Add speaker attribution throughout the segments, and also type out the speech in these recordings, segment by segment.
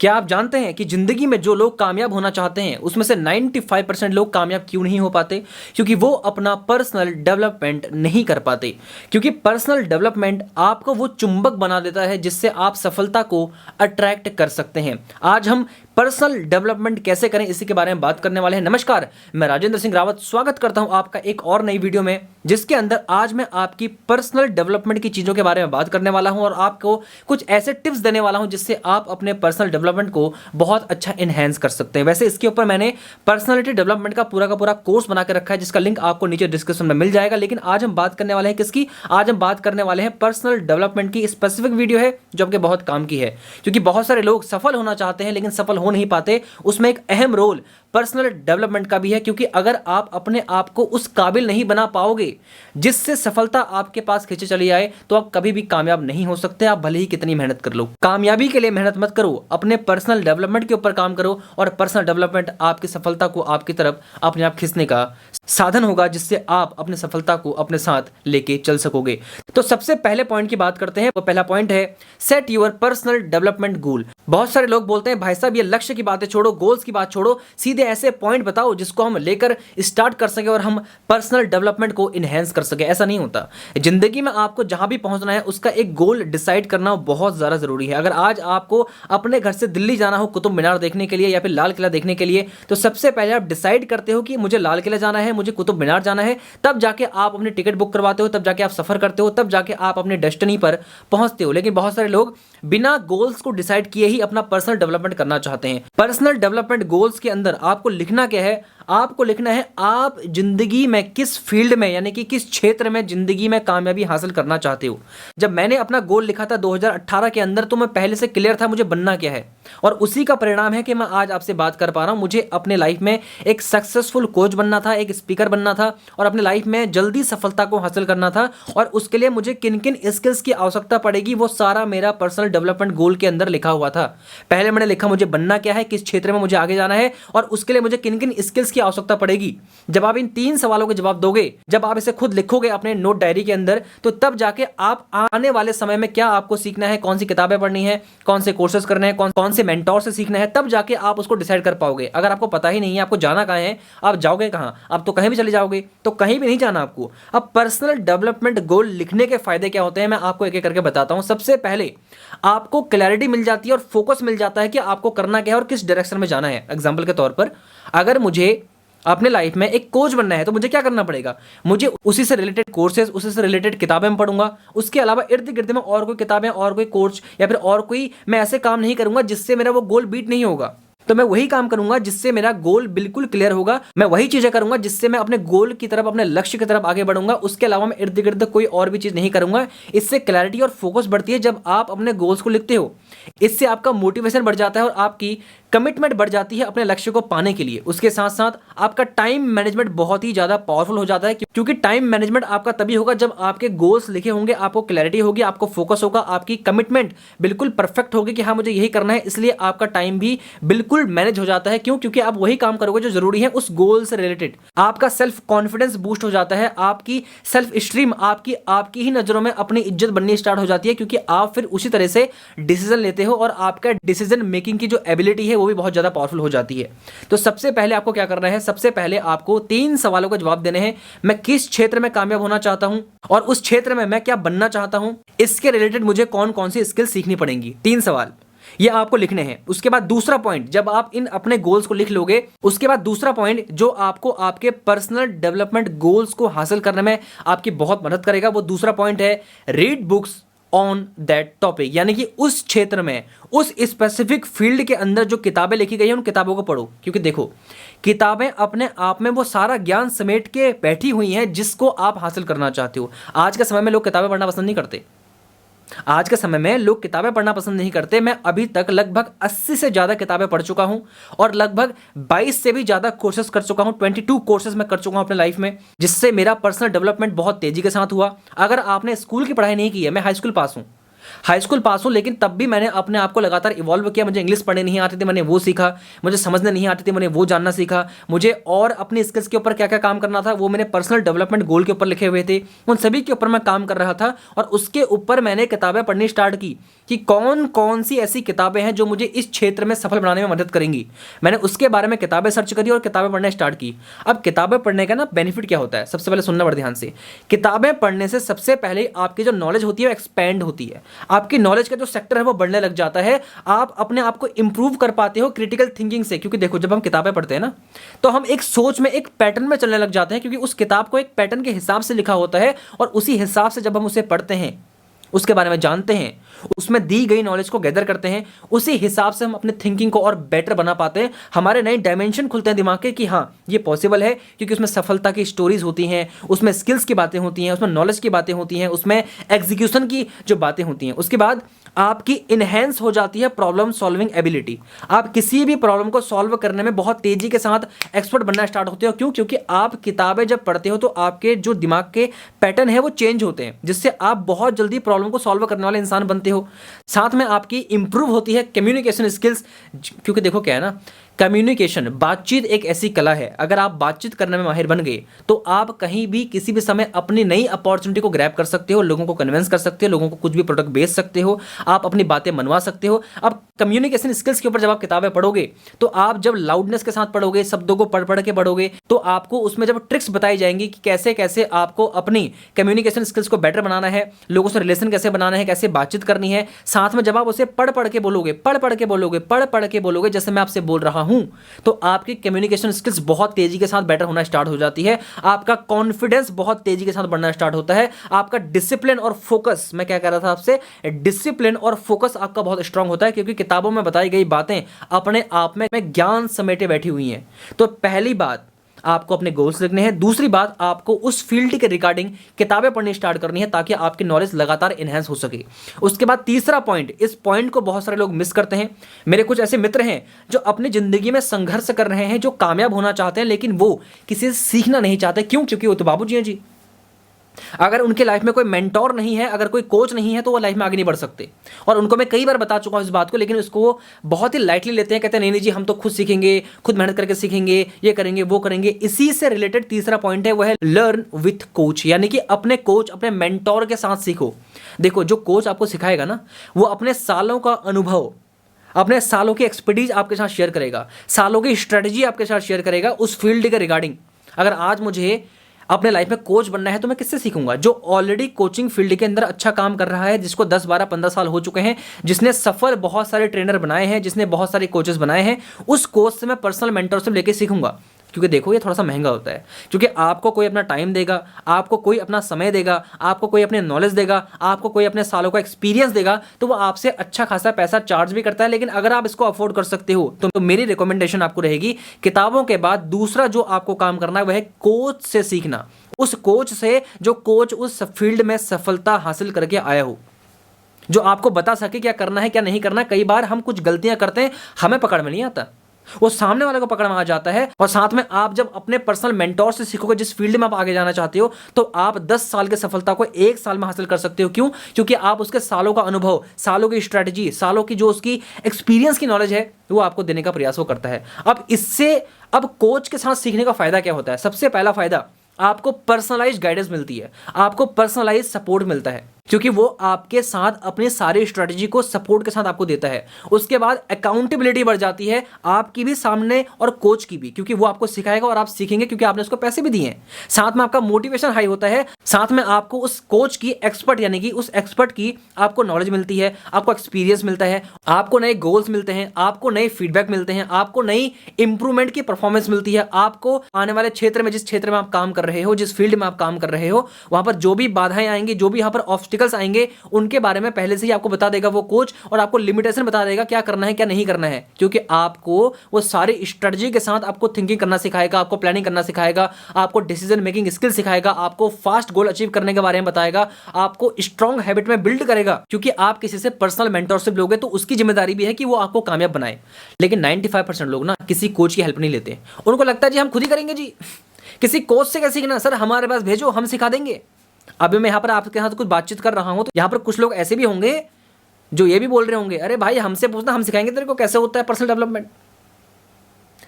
Speaker 1: क्या आप जानते हैं कि जिंदगी में जो लोग कामयाब होना चाहते हैं उसमें से 95% लोग कामयाब क्यों नहीं हो पाते? क्योंकि वो अपना पर्सनल डेवलपमेंट नहीं कर पाते। क्योंकि पर्सनल डेवलपमेंट आपको वो चुंबक बना देता है जिससे आप सफलता को अट्रैक्ट कर सकते हैं। आज हम पर्सनल डेवलपमेंट कैसे करें इसी के बारे में बात करने वाले हैं। नमस्कार, मैं राजेंद्र सिंह रावत स्वागत करता हूं आपका एक और नई वीडियो में, जिसके अंदर आज मैं आपकी पर्सनल डेवलपमेंट की चीज़ों के बारे में बात करने वाला हूं और आपको कुछ ऐसे टिप्स देने वाला हूं जिससे आप अपने पर्सनल डेवलपमेंट को बहुत अच्छा इनहेंस कर सकते हैं। वैसे इसके ऊपर मैंने पर्सनैलिटी डेवलपमेंट का पूरा कोर्स बना के रखा है, जिसका लिंक आपको नीचे डिस्क्रिप्शन में मिल जाएगा। लेकिन आज हम बात करने वाले हैं किसकी? आज हम बात करने वाले हैं पर्सनल डेवलपमेंट की। स्पेसिफिक वीडियो है जो आपके बहुत काम की है, क्योंकि बहुत सारे लोग सफल होना चाहते हैं लेकिन सफल हो नहीं पाते। उसमें एक अहम रोल पर्सनल डेवलपमेंट का भी है, क्योंकि अगर आप अपने आप को उस काबिल नहीं बना पाओगे जिससे सफलता आपके पास खींचे चली आए, तो आप कभी भी कामयाब नहीं हो सकते। आप भले ही कितनी मेहनत कर लो, कामयाबी के लिए मेहनत मत करो, अपने पर्सनल डेवलपमेंट के ऊपर काम करो और पर्सनल डेवलपमेंट आपकी सफलता को आपकी तरफ अपने आप खींचने का साधन होगा, जिससे आप अपनी सफलता को अपने साथ लेके चल सकोगे। तो सबसे पहले पॉइंट की बात करते हैं। वो पहला पॉइंट है set your personal development goal. बहुत सारे लोग बोलते हैं भाई साहब ये लक्ष्य की बातें छोड़ो, गोल्स की बात छोड़ो, सीधे ऐसे पॉइंट बताओ जिसको हम लेकर स्टार्ट कर सके और हम पर्सनल डेवलपमेंट को इनहेंस कर सके। ऐसा नहीं होता। जिंदगी में आपको जहां भी पहुंचना है उसका एक गोल डिसाइड करना बहुत ज्यादा जरूरी है। अगर आज आपको अपने घर से दिल्ली जाना हो कुतुब मीनार देखने के लिए या फिर लाल किला देखने के लिए, तो सबसे पहले आप डिसाइड करते हो कि मुझे लाल किला जाना है, मुझे कुतुब मीनार जाना है, तब जाके आप अपनी टिकट बुक करवाते हो, तब जाके आप सफर करते हो, तब जाके आप अपने डेस्टिनी पर पहुंचते हो। लेकिन बहुत सारे लोग बिना गोल्स को डिसाइड किए ही अपना पर्सनल डेवलपमेंट करना चाहते हैं। पर्सनल डेवलपमेंट गोल्स के अंदर आपको लिखना क्या है? आपको लिखना है आप जिंदगी में किस फील्ड में, यानी कि किस क्षेत्र में जिंदगी में कामयाबी हासिल करना चाहते हो। जब मैंने अपना गोल लिखा था 2018 के अंदर, तो मैं पहले से क्लियर था मुझे बनना क्या है, और उसी का परिणाम है कि मैं आज आपसे बात कर पा रहा हूं। मुझे अपने लाइफ में एक सक्सेसफुल कोच बनना था, एक स्पीकर बनना था और अपने लाइफ में जल्दी सफलता को हासिल करना था। और उसके लिए मुझे किन किन स्किल्स की आवश्यकता पड़ेगी, वो सारा मेरा पर्सनल डेवलपमेंट गोल के अंदर लिखा हुआ था। पहले मैंने लिखा मुझे बनना क्या है, किस क्षेत्र में मुझे आगे जाना है और उसके लिए मुझे किन किन स्किल्स की आवश्यकता पड़ेगी। जब आप इन 3 सवालों के जवाब दोगे, जब आप इसे खुद लिखोगे अपने नोट डायरी के अंदर, तो तब जाके आप आने वाले समय में क्या आपको सीखना है, कौन सी किताबें पढ़नी है, कौन से कोर्सेज करने हैं, कौन से मेंटोर से सीखना है, तब जाके आप उसको डिसाइड कर पाओगे। अगर आपको पता ही नहीं है आपको जाना कहाँ है, आप जाओगे कहाँ? आप तो कहीं भी चले जाओगे, तो कहीं भी नहीं जाना आपको। अब पर्सनल डेवलपमेंट गोल लिखने के फायदे क्या होते हैं, मैं आपको एक एक करके बताता हूं। सबसे पहले आपको क्लैरिटी मिल जाती है और फोकस मिल जाता है कि आपको करना क्या है और किस डायरेक्शन में जाना है। एग्जांपल के तौर पर, अगर मुझे अपने लाइफ में एक कोच बनना है तो मुझे क्या करना पड़ेगा? मुझे उसी से रिलेटेड कोर्सेज, उसी से रिलेटेड किताबें मैं पढ़ूंगा। उसके अलावा इर्द गिर्द में और कोई किताबें और कोई कोर्स या फिर और कोई मैं ऐसे काम नहीं करूंगा जिससे मेरा वो गोल बीट नहीं होगा। तो मैं वही काम करूंगा जिससे मेरा गोल बिल्कुल क्लियर होगा। मैं वही चीजें करूंगा जिससे मैं अपने गोल की तरफ, अपने लक्ष्य की तरफ आगे बढ़ूंगा। उसके अलावा मैं इर्द गिर्द कोई और भी चीज नहीं करूंगा। इससे क्लैरिटी और फोकस बढ़ती है जब आप अपने गोल्स को लिखते हो। इससे आपका मोटिवेशन बढ़ जाता है और आपकी कमिटमेंट बढ़ जाती है अपने लक्ष्य को पाने के लिए। उसके साथ साथ आपका टाइम मैनेजमेंट बहुत ही ज्यादा पावरफुल हो जाता है, क्योंकि टाइम मैनेजमेंट आपका तभी होगा जब आपके गोल्स लिखे होंगे, आपको क्लैरिटी होगी, आपको फोकस होगा, आपकी कमिटमेंट बिल्कुल परफेक्ट होगी कि हाँ मुझे यही करना है। इसलिए आपका टाइम भी बिल्कुल मैनेज हो जाता है। क्यों? क्योंकि आप वही काम करोगे जो जरूरी है उस गोल से रिलेटेड। आपका सेल्फ कॉन्फिडेंस बूस्ट हो जाता है, आपकी सेल्फ स्टीम, आपकी ही नजरों में अपनी इज्जत बननी स्टार्ट हो जाती है, क्योंकि आप फिर उसी तरह से डिसीजन लेते हो और आपका डिसीजन मेकिंग की जो एबिलिटी है वो भी बहुत ज्यादा पावरफुल हो जाती है। तो सबसे पहले आपको क्या करना है? सबसे पहले आपको 3 सवालों का जवाब देने हैं। मैं किस क्षेत्र में कामयाब होना चाहता हूं और उस क्षेत्र में मैं क्या बनना चाहता हूं, इसके रिलेटेड मुझे कौन कौन सी स्किल सीखनी पड़ेंगी। 3 सवाल ये आपको लिखने हैं। उसके बाद दूसरा पॉइंट, जब आप इन अपने गोल्स को लिख लोगे, उसके बाद दूसरा पॉइंट जो आपको आपके पर्सनल डेवलपमेंट गोल्स को हासिल करने में आपकी बहुत मदद करेगा, वो दूसरा पॉइंट है read books on that topic. यानी कि उस क्षेत्र में, उस स्पेसिफिक फील्ड के अंदर जो किताबें लिखी गई हैं उन किताबों को पढ़ो। क्योंकि देखो, किताबें अपने आप में वो सारा ज्ञान समेट के बैठी हुई हैं जिसको आप हासिल करना चाहते हो। आज के समय में लोग किताबें पढ़ना पसंद नहीं करते। आज के समय में लोग किताबें पढ़ना पसंद नहीं करते। मैं अभी तक लगभग 80 से ज़्यादा किताबें पढ़ चुका हूं और लगभग 22 से भी ज़्यादा कोर्सेज कर चुका हूं। 22 कोर्सेज मैं कर चुका हूं अपने लाइफ में, जिससे मेरा पर्सनल डेवलपमेंट बहुत तेजी के साथ हुआ। अगर आपने स्कूल की पढ़ाई नहीं की है, मैं हाई स्कूल पास हूं, हाई स्कूल पास हूँ, लेकिन तब भी मैंने अपने आप को लगातार इवॉल्व किया। मुझे इंग्लिश पढ़ने नहीं आती थी, मैंने वो सीखा। मुझे समझने नहीं आती थी, मैंने वो जानना सीखा। मुझे और अपनी स्किल्स के ऊपर क्या क्या काम करना था वो मैंने पर्सनल डेवलपमेंट गोल के ऊपर लिखे हुए थे, उन सभी के ऊपर मैं काम कर रहा था। और उसके ऊपर मैंने किताबें पढ़नी स्टार्ट की कि कौन कौन सी ऐसी किताबें हैं जो मुझे इस क्षेत्र में सफल बनाने में मदद करेंगी। मैंने उसके बारे में किताबें सर्च करी और किताबें पढ़ना स्टार्ट की। अब किताबें पढ़ने का ना बेनिफिट क्या होता है, सबसे पहले सुनना बड़े ध्यान से। किताबें पढ़ने से सबसे पहले आपकी जो नॉलेज होती है वो एक्सपैंड होती है। आपकी नॉलेज का जो सेक्टर है वो बढ़ने लग जाता है। आप अपने आप को इंप्रूव कर पाते हो क्रिटिकल थिंकिंग से, क्योंकि देखो जब हम किताबें पढ़ते हैं ना तो हम एक सोच में एक पैटर्न में चलने लग जाते हैं, क्योंकि उस किताब को एक पैटर्न के हिसाब से लिखा होता है। और उसी हिसाब से जब हम उसे पढ़ते हैं, उसके बारे में जानते हैं, उसमें दी गई नॉलेज को गैदर करते हैं, उसी हिसाब से हम अपने थिंकिंग को और बेटर बना पाते हैं। हमारे नए डायमेंशन खुलते हैं दिमाग के कि हाँ ये पॉसिबल है, क्योंकि उसमें सफलता की स्टोरीज होती हैं, उसमें स्किल्स की बातें होती हैं, उसमें नॉलेज की बातें होती हैं, उसमें एग्जीक्यूशन की जो बातें होती हैं। उसके बाद आपकी इनहेंस हो जाती है प्रॉब्लम सॉल्विंग एबिलिटी। आप किसी भी प्रॉब्लम को सॉल्व करने में बहुत तेजी के साथ एक्सपर्ट बनना स्टार्ट होते हो। क्यों? क्योंकि आप किताबें जब पढ़ते हो तो आपके जो दिमाग के पैटर्न है वो चेंज होते हैं, जिससे आप बहुत जल्दी प्रॉब्लम को सॉल्व करने वाले इंसान बनते हो। साथ में आपकी इंप्रूव होती है कम्युनिकेशन स्किल्स, क्योंकि देखो क्या है ना, कम्युनिकेशन, बातचीत एक ऐसी कला है। अगर आप बातचीत करने में माहिर बन गए तो आप कहीं भी किसी भी समय अपनी नई अपॉर्चुनिटी को ग्रैब कर सकते हो, लोगों को कन्विंस कर सकते हो, लोगों को कुछ भी प्रोडक्ट बेच सकते हो, आप अपनी बातें मनवा सकते हो। अब कम्युनिकेशन स्किल्स के ऊपर जब आप किताबें पढ़ोगे तो आप जब लाउडनेस के साथ पढ़ोगे, शब्दों को पढ़ पढ़ के पढ़ोगे, तो आपको उसमें जब ट्रिक्स बताई जाएंगी कि कैसे कैसे आपको अपनी कम्युनिकेशन स्किल्स को बेटर बनाना है, लोगों से रिलेशन कैसे बनाना है, कैसे बातचीत करनी है। साथ में जब आप उसे पढ़ पढ़ के बोलोगे, पढ़ पढ़ के बोलोगे, पढ़ पढ़ के बोलोगे, जैसे मैं आपसे बोल रहा हूं, तो आपकी कम्युनिकेशन स्किल्स बहुत तेजी के साथ बेटर होना स्टार्ट हो जाती है। आपका कॉन्फिडेंस बहुत तेजी के साथ बढ़ना स्टार्ट होता है। आपका डिसिप्लिन और फोकस, मैं क्या कह रहा था आपसे, डिसिप्लिन और फोकस आपका बहुत स्ट्रांग होता है, क्योंकि किताबों में बताई गई बातें अपने आप में ज्ञान समेटे बैठी हुई हैं। तो पहली बात, आपको अपने गोल्स लिखने हैं। दूसरी बात, आपको उस फील्ड के रिगार्डिंग किताबें पढ़नी स्टार्ट करनी है, ताकि आपकी नॉलेज लगातार इनहेंस हो सके। उसके बाद तीसरा पॉइंट, इस पॉइंट को बहुत सारे लोग मिस करते हैं। मेरे कुछ ऐसे मित्र हैं जो अपनी जिंदगी में संघर्ष कर रहे हैं, जो कामयाब होना चाहते हैं, लेकिन वो किसी से सीखना नहीं चाहते। क्यों? क्योंकि वो तो बाबूजी हैं जी। अगर उनके लाइफ में कोई मेंटोर नहीं है, अगर कोई कोच नहीं है, तो वो लाइफ में आगे नहीं बढ़ सकते। और उनको मैं कई बार बता चुका हूं इस बात को, लेकिन उसको वो बहुत ही लाइटली लेते हैं। कहते हैं नहीं नहीं जी, हम तो खुद सीखेंगे, खुद मेहनत करके सीखेंगे, ये करेंगे वो करेंगे। इसी से रिलेटेड तीसरा पॉइंट है, वो है लर्न विथ कोच, यानी कि अपने कोच, अपने मेंटोर के साथ सीखो। देखो, जो कोच आपको सिखाएगा ना, वो अपने सालों का अनुभव, अपने सालों की एक्सपर्टीज आपके साथ शेयर करेगा, सालों की स्ट्रेटजी आपके साथ शेयर करेगा उस फील्ड के रिगार्डिंग। अगर आज मुझे अपने लाइफ में कोच बनना है तो मैं किससे सीखूंगा? जो ऑलरेडी कोचिंग फील्ड के अंदर अच्छा काम कर रहा है, जिसको 10 12 15 साल हो चुके हैं, जिसने सफल बहुत सारे ट्रेनर बनाए हैं, जिसने बहुत सारे कोचेस बनाए हैं, उस कोच से मैं पर्सनल मेंटरशिप लेके सीखूंगा। क्योंकि देखो, ये थोड़ा सा महंगा होता है, क्योंकि आपको कोई अपना टाइम देगा, आपको कोई अपना समय देगा, आपको कोई अपने नॉलेज देगा, आपको कोई अपने सालों का एक्सपीरियंस देगा, तो वो आपसे अच्छा खासा पैसा चार्ज भी करता है। लेकिन अगर आप इसको अफोर्ड कर सकते हो तो मेरी रिकमेंडेशन आपको रहेगी, किताबों के बाद दूसरा जो आपको काम करना है वह है कोच से सीखना। उस कोच से जो कोच उस फील्ड में सफलता हासिल करके आया हो, जो आपको बता सके क्या करना है क्या नहीं करना है। कई बार हम कुछ गलतियां करते हैं, हमें पकड़ में नहीं आता, वो सामने वाले को पकड़ में आ जाता है। और साथ में आप जब अपने पर्सनल मेंटोर से सीखोगे, जिस फील्ड में आप आगे जाना चाहते हो, तो आप 10 साल की सफलता को 1 साल में हासिल कर सकते हो। क्यों? क्योंकि आप उसके सालों का अनुभव, सालों की स्ट्रेटजी, सालों की जो उसकी एक्सपीरियंस की नॉलेज है, वो आपको देने का प्रयास वो करता है। अब कोच के साथ सीखने का फायदा क्या होता है? सबसे पहला फायदा, आपको पर्सनलाइज्ड गाइडेंस मिलती है, आपको पर्सनलाइज्ड सपोर्ट मिलता है, क्योंकि वो आपके साथ अपनी सारी स्ट्रेटजी को सपोर्ट के साथ आपको देता है। उसके बाद अकाउंटेबिलिटी बढ़ जाती है, आपकी भी सामने और कोच की भी, क्योंकि वो आपको सिखाएगा और आप सीखेंगे, क्योंकि आपने उसको पैसे भी दिए हैं। साथ में आपका मोटिवेशन हाई होता है, साथ में आपको उस कोच की एक्सपर्ट, यानी कि उस एक्सपर्ट की आपको नॉलेज मिलती है, आपको एक्सपीरियंस मिलता है, आपको नए गोल्स मिलते हैं, आपको नए फीडबैक मिलते हैं, आपको नई इंप्रूवमेंट की परफॉर्मेंस मिलती है। आपको आने वाले क्षेत्र में, जिस क्षेत्र में आप काम कर रहे हो, जिस फील्ड में आप काम कर रहे हो, वहां पर जो भी बाधाएं आएंगी, जो भी यहां पर ऑब्स्टिकल्स आएंगे, उनके बारे में पहले से ही आपको बता देगा वो कोच, और आपको लिमिटेशन बता देगा क्या करना है क्या नहीं करना है। क्योंकि आपको वो सारी स्ट्रेटजी के साथ आपको थिंकिंग करना सिखाएगा, आपको प्लानिंग करना सिखाएगा, आपको डिसीजन मेकिंग स्किल सिखाएगा, आपको फास्ट गोल अचीव करने के बारे में बताएगा, आपको स्ट्रॉन्ग हैबिट में बिल्ड करेगा। क्योंकि आप किसी से पर्सनल मेंटरशिप लोगे तो उसकी जिम्मेदारी भी है कि वो आपको कामयाब बनाए। लेकिन 95% लोग ना किसी कोच की हेल्प नहीं लेते, उनको लगता है जी हम खुद ही करेंगे जी, किसी कोच से कैसे सीखना, सर हमारे पास भेजो, हम सिखा देंगे। अभी मैं यहाँ पर आपके साथ कुछ बातचीत कर रहा हूँ, तो यहाँ पर कुछ लोग ऐसे भी होंगे जो ये भी बोल रहे होंगे अरे भाई हमसे पूछना, हम सिखाएंगे तेरे को कैसे होता है पर्सनल डेवलपमेंट।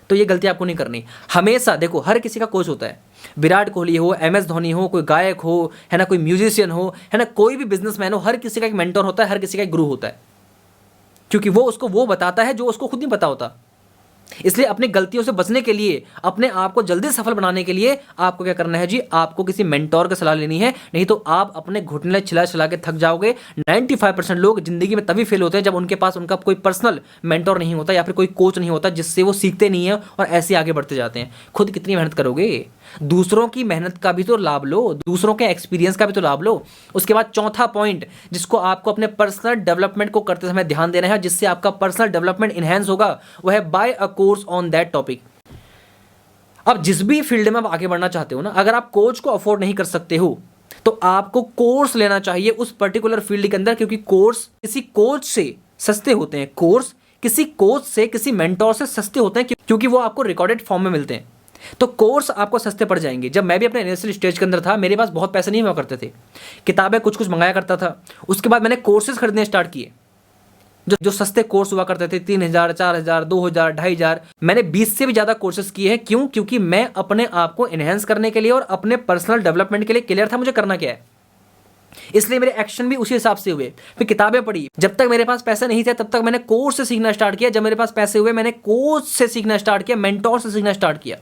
Speaker 1: तो ये गलती आपको नहीं करनी। हमेशा देखो, हर किसी का कोच होता है, विराट कोहली हो, MS धोनी हो, कोई गायक हो, है ना, कोई म्यूजिशियन हो, है ना, कोई भी बिजनेसमैन हो, हर किसी का एक मेंटर होता है, हर किसी का एक गुरु होता है, क्योंकि वो उसको वो बताता है जो उसको खुद नहीं पता होता। इसलिए अपनी गलतियों से बचने के लिए, अपने आप को जल्दी सफल बनाने के लिए आपको क्या करना है जी, आपको किसी मेंटोर की सलाह लेनी है, नहीं तो आप अपने घुटने छिला छिला के थक जाओगे। 95% लोग जिंदगी में तभी फेल होते हैं जब उनके पास उनका कोई पर्सनल मेंटोर नहीं होता या फिर कोई कोच नहीं होता जिससे वो सीखते नहीं है और ऐसे आगे बढ़ते जाते हैं। खुद कितनी मेहनत करोगे, दूसरों की मेहनत का भी तो लाभ लो, दूसरों के एक्सपीरियंस का भी तो लाभ लो। उसके बाद चौथा पॉइंट जिसको आपको अपने पर्सनल डेवलपमेंट को करते समय ध्यान देना है, जिससे आपका पर्सनल डेवलपमेंट इनहेंस होगा, वो है by a course on that topic. अब जिस भी फील्ड में आप आगे बढ़ना चाहते हो ना, अगर आप कोच को अफोर्ड नहीं कर सकते हो तो आपको कोर्स लेना चाहिए उस पर्टिकुलर फील्ड के अंदर, क्योंकि कोर्स किसी कोच से सस्ते होते हैं। कोर्स किसी कोच से, किसी मेंटोर से सस्ते होते हैं, क्योंकि वो आपको रिकॉर्डेड फॉर्म में मिलते हैं। तो कोर्स आपको सस्ते पड़ जाएंगे। जब मैं भी अपने इनिशियल स्टेज के अंदर था, मेरे पास बहुत पैसे नहीं हुआ करते थे, किताबें कुछ कुछ मंगाया करता था। उसके बाद मैंने कोर्सेज खरीदने स्टार्ट किए, जो सस्ते कोर्स हुआ करते थे, 3000, 4000, 2000, 2500। मैंने 20 से भी ज़्यादा कोर्सेज किए हैं। क्यों? क्योंकि मैं अपने आप को इनहेंस करने के लिए और अपने पर्सनल डेवलपमेंट के लिए क्लियर था मुझे करना क्या है। इसलिए मेरे एक्शन भी उसी हिसाब से हुए। फिर किताबें पढ़ी। जब तक मेरे पास पैसे नहीं थे तब तक मैंने कोर्स से सीखना स्टार्ट किया। जब मेरे पास पैसे हुए मैंने कोच से सीखना स्टार्ट किया, मेंटोर से सीखना स्टार्ट किया।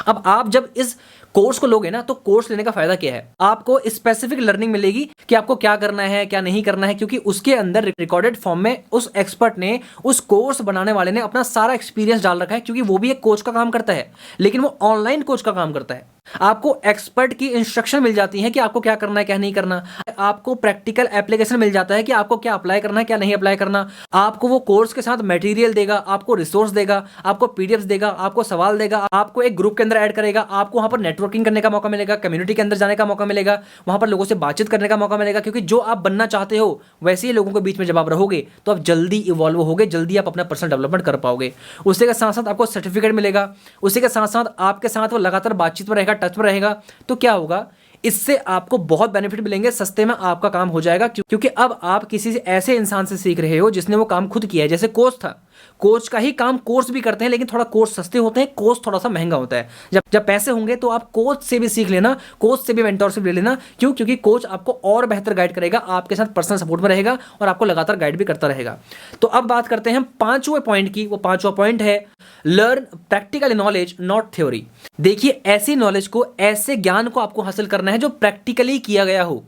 Speaker 1: अब आप जब इस कोर्स को लोगे ना, तो कोर्स लेने का फायदा क्या है, आपको स्पेसिफिक लर्निंग मिलेगी कि आपको क्या करना है, क्या नहीं करना है, क्योंकि उसके अंदर रिकॉर्डेड फॉर्म में उस एक्सपर्ट ने, उस कोर्स बनाने वाले ने अपना सारा एक्सपीरियंस डाल रखा है, क्योंकि वो भी एक कोच का काम करता है, लेकिन वो ऑनलाइन कोच का काम करता है। आपको एक्सपर्ट की इंस्ट्रक्शन मिल जाती है कि आपको क्या करना है, क्या नहीं करना। आपको प्रैक्टिकल एप्लीकेशन मिल जाता है कि आपको क्या अप्लाई करना है, क्या नहीं अप्लाई करना। आपको वो कोर्स के साथ मटेरियल देगा, आपको रिसोर्स देगा, आपको पीडीएफ्स देगा, आपको सवाल देगा, आपको एक ग्रुप के अंदर ऐड करेगा, आपको वहां पर नेटवर्किंग करने का मौका मिलेगा, कम्युनिटी के अंदर जाने का मौका मिलेगा, वहां पर लोगों से बातचीत करने का मौका मिलेगा, क्योंकि जो आप बनना चाहते हो वैसे ही लोगों के बीच में जब आप रहोगे तो आप जल्दी इवॉल्व होगे, जल्दी आप अपना पर्सनल डेवलपमेंट कर पाओगे। उसी के साथ साथ आपको सर्टिफिकेट मिलेगा, उसी के साथ साथ आपके साथ वो लगातार बातचीत में रहेगा, टच में रहेगा। तो क्या होगा, इससे आपको बहुत बेनिफिट मिलेंगे, सस्ते में आपका काम हो जाएगा, क्योंकि अब आप किसी से ऐसे इंसान से सीख रहे हो जिसने वो काम खुद किया है। जैसे कोच था, कोच का ही काम कोर्स भी करते हैं, लेकिन थोड़ा कोर्स सस्ते होते हैं, कोर्स थोड़ा सा महंगा होता है। जब पैसे होंगे तो आप कोच से भी सीख लेना, कोच से भी मेंटोरशिप ले लेना। क्यों? क्योंकि कोच आपको और बेहतर गाइड करेगा, आपके साथ पर्सनल सपोर्ट में रहेगा और आपको लगातार गाइड भी करता रहेगा। तो अब बात करते हैं हम पांचवें पॉइंट की। वो पांचवा पॉइंट है learn practical knowledge not theory. देखिए, ऐसी नॉलेज को, ऐसे ज्ञान को आपको हासिल करना है जो प्रैक्टिकली किया गया हो,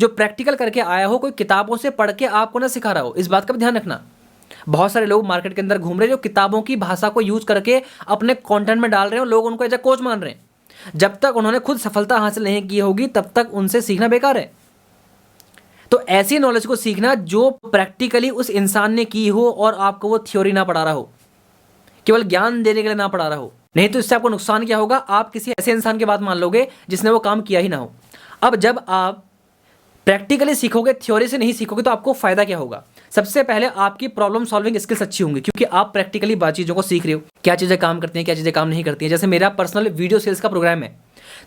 Speaker 1: जो प्रैक्टिकल करके आया हो, कोई किताबों से पढ़ के आपको ना सिखा रहा हो। इस बात का भी ध्यान रखना। बहुत सारे लोग मार्केट के अंदर घूम रहे हैं जो किताबों की भाषा को यूज करके अपने कंटेंट में डाल रहे हैं और लोग उनको एज ए कोच मान रहे हैं। जब तक उन्होंने खुद सफलता हासिल नहीं की होगी तब तक उनसे सीखना बेकार है। तो ऐसी नॉलेज को सीखना जो प्रैक्टिकली उस इंसान ने की हो और आपको वो थ्योरी ना पढ़ा रहा हो, केवल ज्ञान देने के लिए ना पढ़ा रहा हो। नहीं तो इससे आपको नुकसान क्या होगा, आप किसी ऐसे इंसान की बात मान लोगे जिसने वो काम किया ही ना हो। अब जब आप प्रैक्टिकली सीखोगे, थ्योरी से नहीं सीखोगे, तो आपको फायदा क्या होगा। सबसे पहले आपकी प्रॉब्लम सॉल्विंग स्किल्स अच्छी होंगी, क्योंकि आप प्रैक्टिकली बात चीज़ों को सीख रहे हो, क्या चीज़ें काम करती हैं, क्या चीज़ें काम नहीं करती हैं। जैसे मेरा पर्सनल वीडियो सेल्स का प्रोग्राम है,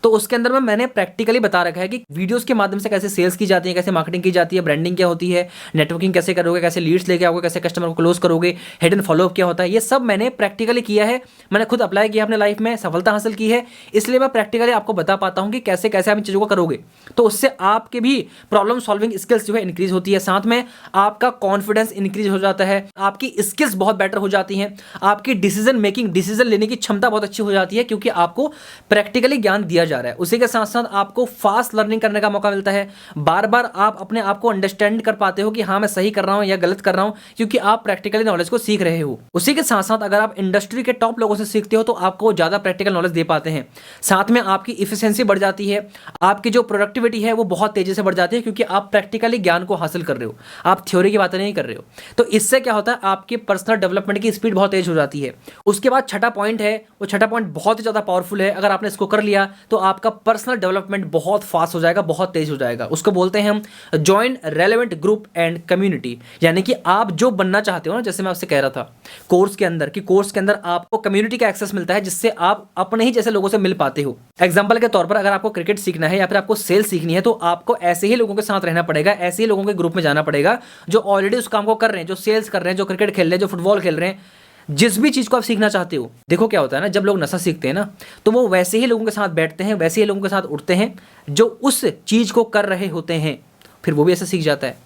Speaker 1: तो उसके अंदर में मैंने प्रैक्टिकली बता रखा है कि वीडियोस के माध्यम से कैसे सेल्स की जाती है, कैसे मार्केटिंग की जाती है, ब्रांडिंग क्या होती है, नेटवर्किंग कैसे करोगे, कैसे लीड्स लेके आओगे, कैसे कस्टमर को क्लोज करोगे, हिडन फॉलोअप क्या होता है। ये सब मैंने प्रैक्टिकली किया है, मैंने खुद अप्लाई किया अपने लाइफ में, सफलता हासिल की है। इसलिए मैं प्रैक्टिकली आपको बता पाता हूँ कि कैसे कैसे आप इन चीज़ों को करोगे। तो उससे आपके भी प्रॉब्लम सॉल्विंग स्किल्स जो है इंक्रीज होती है, साथ में आपका कॉन्फिडेंस इंक्रीज हो जाता है, आपकी स्किल्स बहुत बेटर हो जाती हैं, आपकी डिसीजन मेकिंग, डिसीजन लेने की क्षमता बहुत अच्छी हो जाती है, क्योंकि आपको प्रैक्टिकली ज्ञान दिया जा रहा है। उसी के साथ साथ आपको फास्ट लर्निंग करने का मौका मिलता है। बार बार आप अपने आप को अंडरस्टैंड कर पाते हो कि हाँ मैं सही कर रहा हूं या गलत कर रहा हूं, क्योंकि आप प्रैक्टिकली नॉलेज को सीख रहे हो। उसी के साथ साथ अगर आप इंडस्ट्री के टॉप लोगों से सीखते हो तो आपको ज्यादा प्रैक्टिकल नॉलेज दे पाते हैं। साथ में आपकी इफिशिएंसी बढ़ जाती है, आपकी जो प्रोडक्टिविटी है वो बहुत तेजी से बढ़ जाती है, क्योंकि आप प्रैक्टिकली ज्ञान को हासिल कर रहे हो, आप थ्योरी की बातें नहीं कर रहे हो। तो इससे क्या होता है, आपकी पर्सनल डेवलपमेंट की स्पीड बहुत तेज हो जाती है। उसके बाद छठा पॉइंट है, वो छठा पॉइंट बहुत ही ज्यादा पावरफुल है। अगर आपने इसको कर लिया तो आपका पर्सनल डेवलपमेंट बहुत फास्ट हो जाएगा, बहुत तेज हो जाएगा। उसको बोलते हैं हम join relevant group and community, यानी कि आप जो बनना चाहते हो ना, जैसे मैं आपसे कह रहा था कोर्स के अंदर, कि कोर्स के अंदर आपको कम्युनिटी का एक्सेस मिलता है जिससे आप अपने ही जैसे लोगों से मिल पाते हो। एग्जाम्पल के तौर पर अगर आपको क्रिकेट सीखना है या फिर आपको सेल्स सीखनी है, तो आपको ऐसे ही लोगों के साथ रहना पड़ेगा, ऐसे ही लोगों के ग्रुप में जाना पड़ेगा जो ऑलरेडी उस काम को कर रहे हैं, जो सेल्स कर रहे हैं, जो क्रिकेट खेल रहे हैं, जो फुटबॉल खेल रहे हैं, जिस भी चीज़ को आप सीखना चाहते हो। देखो क्या होता है ना, जब लोग नशा सीखते हैं ना, तो वो वैसे ही लोगों के साथ बैठते हैं, वैसे ही लोगों के साथ उठते हैं जो उस चीज़ को कर रहे होते हैं, फिर वो भी ऐसे सीख जाता है,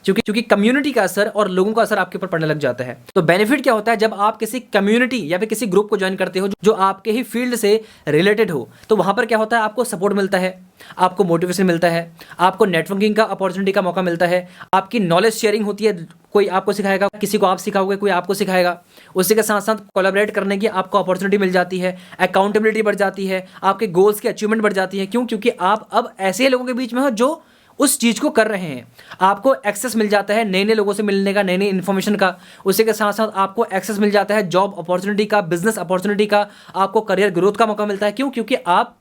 Speaker 1: क्योंकि कम्युनिटी का असर और लोगों का असर आपके ऊपर पड़ने लग जाता है। तो बेनिफिट क्या होता है, जब आप किसी कम्युनिटी या फिर किसी ग्रुप को ज्वाइन करते हो जो आपके ही फील्ड से रिलेटेड हो, तो वहां पर क्या होता है, आपको सपोर्ट मिलता है, आपको मोटिवेशन मिलता है, आपको नेटवर्किंग का अपॉर्चुनिटी का मौका मिलता है, आपकी नॉलेज शेयरिंग होती है, कोई आपको सिखाएगा, किसी को आप सिखाओगे, कोई आपको सिखाएगा। उसी के साथ साथ कोलैबोरेट करने की आपको अपॉर्चुनिटी मिल जाती है, अकाउंटेबिलिटी बढ़ जाती है, आपके गोल्स की अचीवमेंट बढ़ जाती है। क्यों? क्योंकि आप अब ऐसे लोगों के बीच में हो जो उस चीज़ को कर रहे हैं। आपको एक्सेस मिल जाता है नए नए लोगों से मिलने का, नई नई इन्फॉर्मेशन का। उसी के साथ साथ आपको एक्सेस मिल जाता है जॉब अपॉर्चुनिटी का, बिजनेस अपॉर्चुनिटी का, आपको करियर ग्रोथ का मौका मिलता है। क्यों? क्योंकि आप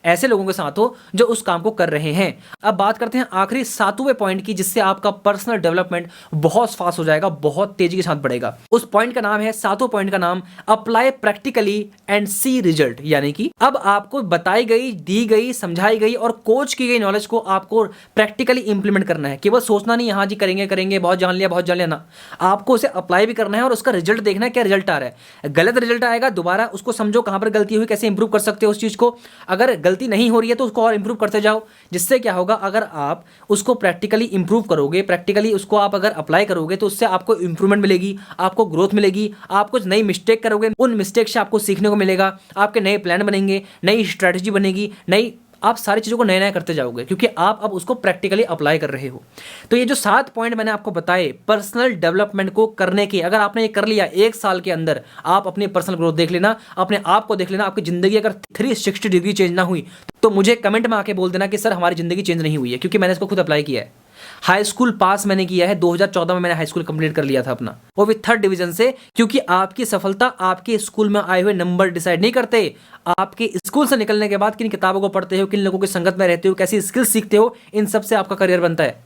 Speaker 1: ऐसे लोगों के साथ हो जो उस काम को कर रहे हैं। अब बात करते हैं आखिरी 7वें पॉइंट की, जिससे आपका पर्सनल डेवलपमेंट बहुत फास्ट हो जाएगा, बहुत तेजी के साथ बढ़ेगा। उस पॉइंट का नाम है, 7वें पॉइंट का नाम, apply practically and see result. यानी कि अब आपको बताई गई, दी गई, समझाई गई और कोच की गई नॉलेज को आपको प्रैक्टिकली इंप्लीमेंट करना है। केवल सोचना नहीं, हाँ जी करेंगे करेंगे, बहुत जान लिया ना, आपको उसे अप्लाई भी करना है और उसका रिजल्ट देखना है, क्या रिजल्ट आ रहा है। गलत रिजल्ट आएगा, दोबारा उसको समझो कहां पर गलती हुई, कैसे इंप्रूव कर सकते हो उस चीज को। अगर गलती नहीं हो रही है तो उसको और इंप्रूव करते जाओ। जिससे क्या होगा, अगर आप उसको प्रैक्टिकली इंप्रूव करोगे, प्रैक्टिकली उसको आप अगर अप्लाई करोगे, तो उससे आपको इंप्रूवमेंट मिलेगी, आपको ग्रोथ मिलेगी। आप कुछ नई मिस्टेक करोगे, उन मिस्टेक से आपको सीखने को मिलेगा, आपके नए प्लान बनेंगे, नई स्ट्रैटेजी बनेगी, नई, आप सारी चीज़ों को नया नया करते जाओगे, क्योंकि आप अब उसको प्रैक्टिकली अप्लाई कर रहे हो। तो ये जो 7 पॉइंट मैंने आपको बताए पर्सनल डेवलपमेंट को करने के, अगर आपने ये कर लिया 1 साल के अंदर, आप अपनी पर्सनल ग्रोथ देख लेना, अपने आप को देख लेना। आपकी ज़िंदगी अगर 360 डिग्री चेंज ना हुई, तो मुझे कमेंट में आके बोल देना कि सर हमारी ज़िंदगी चेंज नहीं हुई है, क्योंकि मैंने इसको खुद अप्लाई किया है। हाई स्कूल पास मैंने किया है, 2014 में मैंने हाई स्कूल कंप्लीट कर लिया था अपना, वो भी 3rd डिवीजन से। क्योंकि आपकी सफलता आपके स्कूल में आए हुए नंबर डिसाइड नहीं करते, आपके स्कूल से निकलने के बाद किन किताबों को पढ़ते हो, किन लोगों की संगत में रहते हो, कैसी स्किल्स सीखते हो, इन सब से आपका करियर बनता है।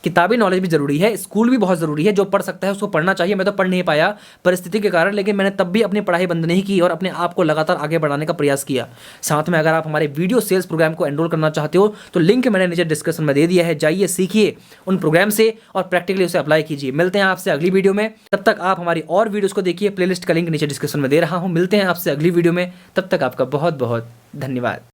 Speaker 1: किताबी नॉलेज भी जरूरी है, स्कूल भी बहुत जरूरी है, जो पढ़ सकता है उसको पढ़ना चाहिए। मैं तो पढ़ नहीं पाया परिस्थिति के कारण, लेकिन मैंने तब भी अपनी पढ़ाई बंद नहीं की और अपने आप को लगातार आगे बढ़ाने का प्रयास किया। साथ में अगर आप हमारे वीडियो सेल्स प्रोग्राम को एनरोल करना चाहते हो, तो लिंक मैंने नीचे डिस्क्रिप्शन में दे दिया है, जाइए सीखिए उन प्रोग्राम से और प्रैक्टिकली उसे अप्लाई कीजिए। मिलते हैं आपसे अगली वीडियो में, तब तक आप हमारी और वीडियोज़ को देखिए, प्लेलिस्ट का लिंक नीचे डिस्क्रिप्शन में दे रहा हूँ। मिलते हैं आपसे अगली वीडियो में, तब तक आपका बहुत बहुत धन्यवाद।